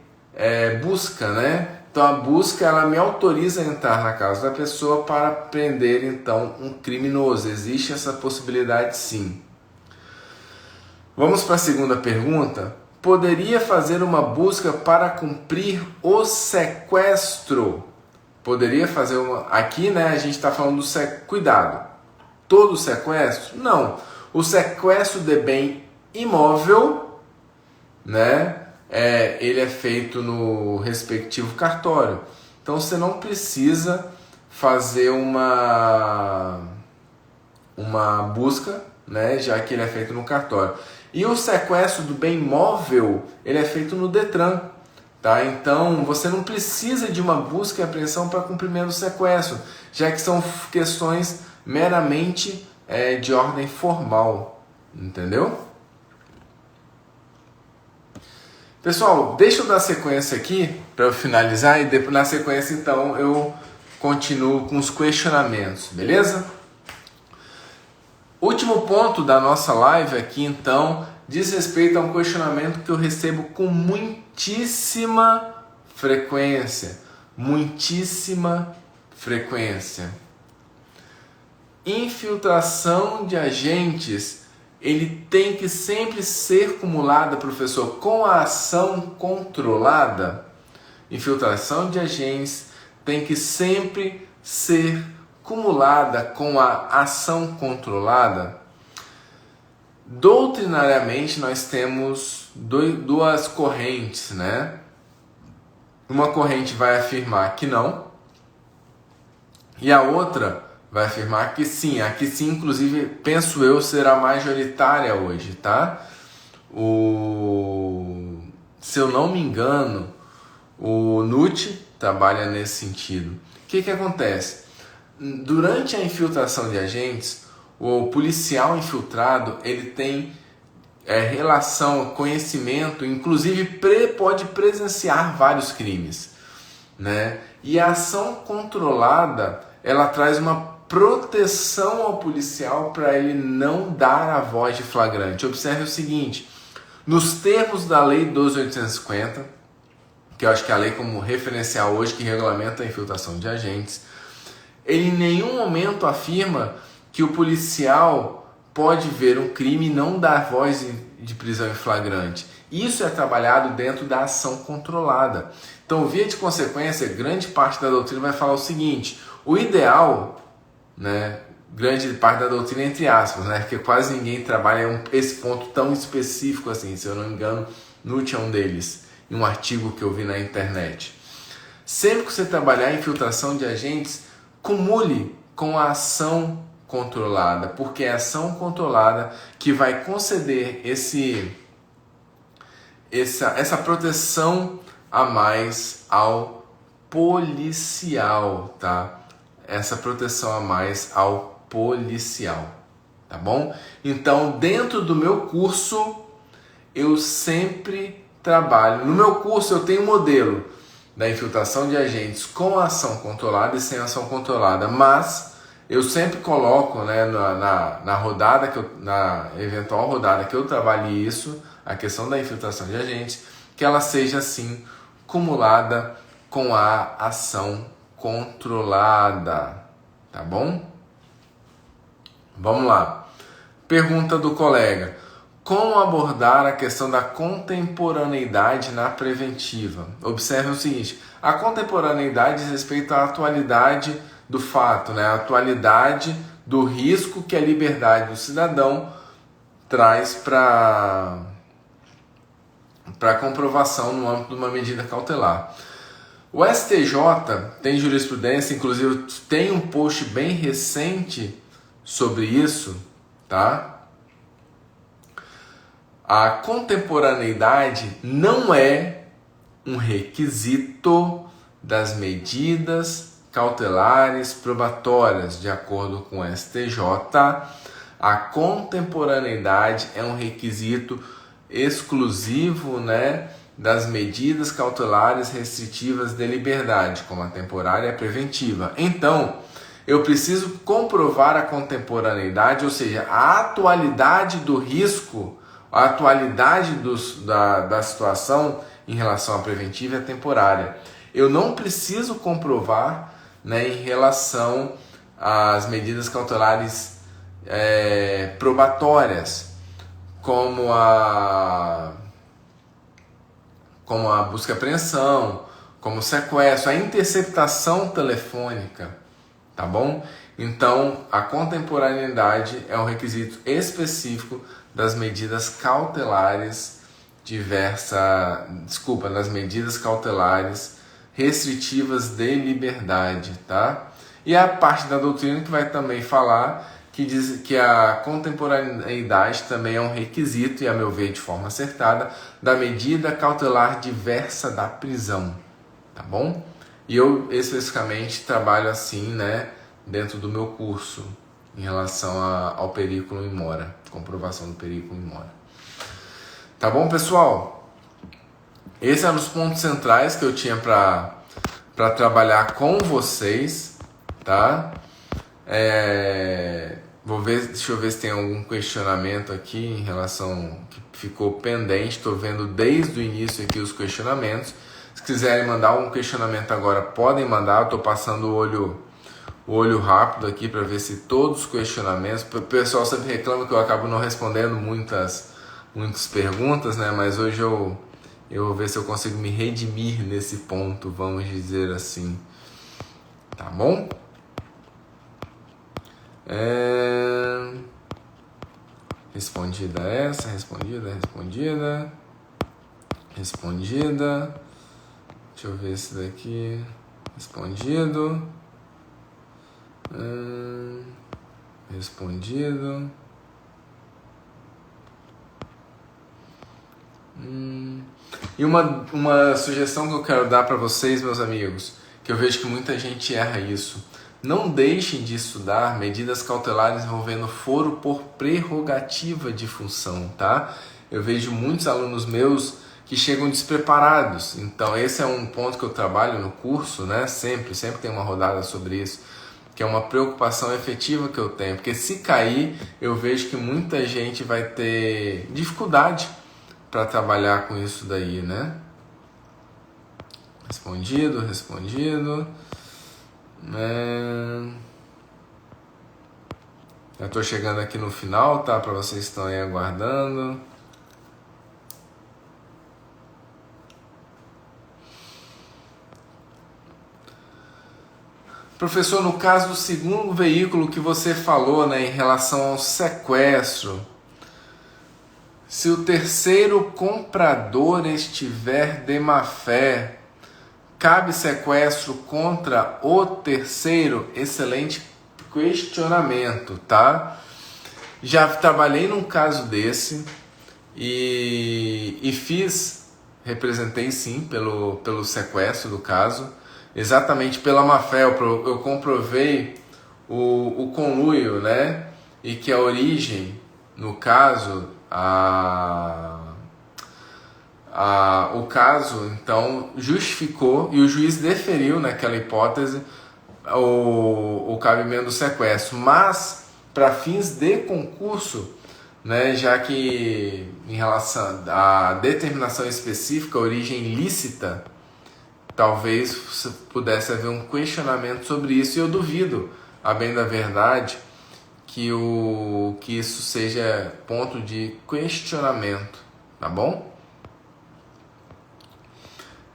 A: busca, né? Então a busca ela me autoriza a entrar na casa da pessoa para prender então um criminoso. Existe essa possibilidade sim. Vamos para a segunda pergunta. Poderia fazer uma busca para cumprir o sequestro? Poderia fazer uma... Aqui, né, a gente está falando do Cuidado. Todo sequestro? Não. O sequestro de bem imóvel, né, ele é feito no respectivo cartório. Então você não precisa fazer uma busca, né, já que ele é feito no cartório. E o sequestro do bem imóvel, ele é feito no Detran, tá? Então você não precisa de uma busca e apreensão para cumprimento do sequestro, já que são questões meramente de ordem formal, entendeu? Pessoal, deixa eu dar sequência aqui para eu finalizar e depois, na sequência então eu continuo com os questionamentos, beleza? Último ponto da nossa live aqui então diz respeito a um questionamento que eu recebo com muitíssima frequência. Infiltração de agentes, ele tem que sempre ser cumulada, professor, com a ação controlada? Infiltração de agentes tem que sempre ser cumulada com a ação controlada? Doutrinariamente nós temos duas correntes, né? Uma corrente vai afirmar que não e a outra vai afirmar que sim. Aqui sim, inclusive, penso eu, será majoritária hoje, tá? se eu não me engano, o NUT trabalha nesse sentido. O que acontece? Durante a infiltração de agentes, o policial infiltrado ele tem relação, conhecimento, inclusive pode presenciar vários crimes, né? E a ação controlada ela traz uma proteção ao policial para ele não dar a voz de flagrante. Observe o seguinte: nos termos da Lei 12.850, que eu acho que é a lei como referencial hoje que regulamenta a infiltração de agentes, ele em nenhum momento afirma que o policial pode ver um crime e não dar voz de prisão em flagrante. Isso é trabalhado dentro da ação controlada. Então, via de consequência, grande parte da doutrina vai falar o seguinte: o ideal, né, grande parte da doutrina entre aspas, né, porque quase ninguém trabalha esse ponto tão específico assim, se eu não me engano, NUT é um deles, em um artigo que eu vi na internet. Sempre que você trabalhar em infiltração de agentes, cumule com a ação controlada, porque é a ação controlada que vai conceder essa proteção a mais ao policial, tá? Essa proteção a mais ao policial, tá bom? Então, dentro do meu curso, eu sempre trabalho. No meu curso, eu tenho um modelo da infiltração de agentes com ação controlada e sem ação controlada, mas eu sempre coloco, né, na rodada na eventual rodada que eu trabalhe isso, a questão da infiltração de agentes, que ela seja assim cumulada com a ação controlada, tá bom? Vamos lá. Pergunta do colega: como abordar a questão da contemporaneidade na preventiva? Observe o seguinte: a contemporaneidade diz respeito à atualidade do fato, né? A atualidade do risco que a liberdade do cidadão traz para comprovação no âmbito de uma medida cautelar. O STJ tem jurisprudência, inclusive tem um post bem recente sobre isso, tá? A contemporaneidade não é um requisito das medidas cautelares probatórias, de acordo com o STJ. A contemporaneidade é um requisito exclusivo, né, das medidas cautelares restritivas de liberdade, como a temporária e a preventiva. Então, eu preciso comprovar a contemporaneidade, ou seja, a atualidade do risco, a atualidade da situação em relação à preventiva e à temporária. Eu não preciso comprovar, né, em relação às medidas cautelares probatórias, como a busca e apreensão, como o sequestro, a interceptação telefônica, tá bom? Então, a contemporaneidade é um requisito específico das medidas cautelares das medidas cautelares restritivas de liberdade, tá? E a parte da doutrina que vai também falar que diz que a contemporaneidade também é um requisito, e a meu ver de forma acertada, da medida cautelar diversa da prisão, tá bom? E eu especificamente trabalho assim, né, dentro do meu curso, em relação ao periculo in mora, comprovação do periculo in mora. Tá bom, pessoal? Esses eram os pontos centrais que eu tinha para trabalhar com vocês, tá? Deixa eu ver se tem algum questionamento aqui em relação que ficou pendente. Estou vendo desde o início aqui os questionamentos. Se quiserem mandar algum questionamento agora, podem mandar. Eu estou passando o olho rápido aqui para ver se todos os questionamentos. O pessoal sempre reclama que eu acabo não respondendo muitas perguntas, né? Mas hoje eu vou ver se eu consigo me redimir nesse ponto, vamos dizer assim. Tá bom? Respondida essa, respondida. Deixa eu ver esse daqui. Respondido. Respondido. E uma sugestão que eu quero dar para vocês, meus amigos, que eu vejo que muita gente erra isso. Não deixem de estudar medidas cautelares envolvendo foro por prerrogativa de função, tá? Eu vejo muitos alunos meus que chegam despreparados. Então esse é um ponto que eu trabalho no curso, né? Sempre tem uma rodada sobre isso, que é uma preocupação efetiva que eu tenho. Porque se cair, eu vejo que muita gente vai ter dificuldade para trabalhar com isso daí, né? Respondido. Já estou chegando aqui no final, tá? Para vocês que estão aí aguardando. Professor, no caso do segundo veículo que você falou, né, em relação ao sequestro, se o terceiro comprador estiver de má fé, cabe sequestro contra o terceiro? Excelente questionamento, tá? Já trabalhei num caso desse e representei sim pelo sequestro do caso, exatamente pela má fé. Eu comprovei o conluio, né? E que a origem, no caso, o caso, então, justificou e o juiz deferiu naquela hipótese o cabimento do sequestro, mas para fins de concurso, né, já que em relação à determinação específica, origem lícita, talvez pudesse haver um questionamento sobre isso, e eu duvido, a bem da verdade, que isso seja ponto de questionamento, tá bom?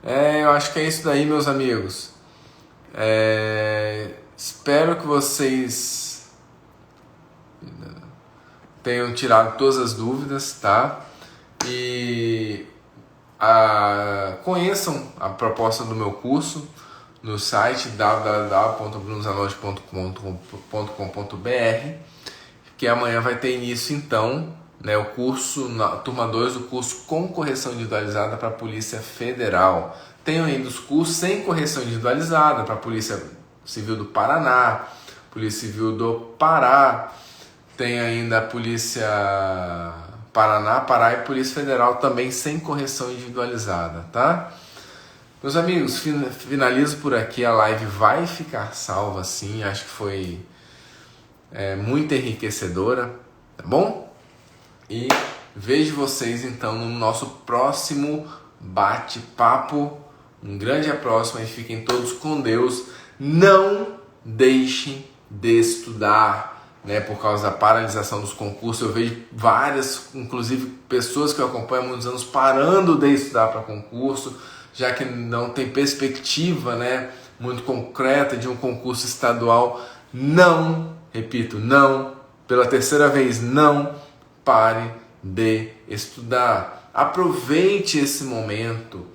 A: Eu acho que é isso daí, meus amigos. Espero que vocês tenham tirado todas as dúvidas, tá? E conheçam a proposta do meu curso no site www.brunozanotti.com.br, que amanhã vai ter início, então, né, o curso, na turma 2 do curso com correção individualizada para a Polícia Federal. Tenho ainda os cursos sem correção individualizada para a Polícia Civil do Paraná, Polícia Civil do Pará, tem ainda a Polícia Paraná, Pará e Polícia Federal também sem correção individualizada, tá? Meus amigos, finalizo por aqui, a live vai ficar salva sim, acho que foi muito enriquecedora, tá bom? E vejo vocês então no nosso próximo bate-papo. Um grande abraço e fiquem todos com Deus. Não deixem de estudar, né, por causa da paralisação dos concursos. Eu vejo várias, inclusive pessoas que eu acompanho há muitos anos, parando de estudar para concurso, já que não tem perspectiva, né, muito concreta de um concurso estadual. Não, repito, não, pela terceira vez, não pare de estudar. Aproveite esse momento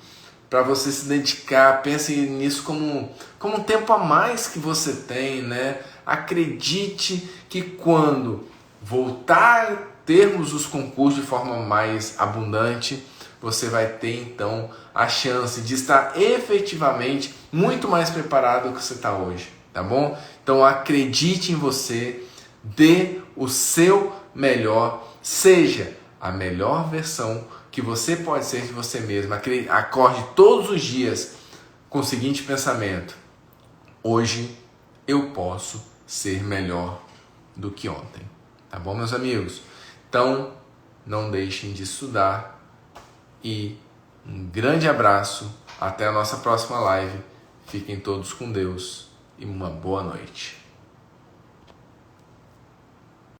A: para você se dedicar, pense nisso como um tempo a mais que você tem, né? Acredite que quando voltar a termos os concursos de forma mais abundante, você vai ter então a chance de estar efetivamente muito mais preparado do que você está hoje, tá bom? Então acredite em você, dê o seu melhor, seja a melhor versão que você pode ser de você mesmo. Acorde todos os dias com o seguinte pensamento: hoje eu posso ser melhor do que ontem. Tá bom, meus amigos? Então, não deixem de estudar e um grande abraço. Até a nossa próxima live. Fiquem todos com Deus e uma boa noite.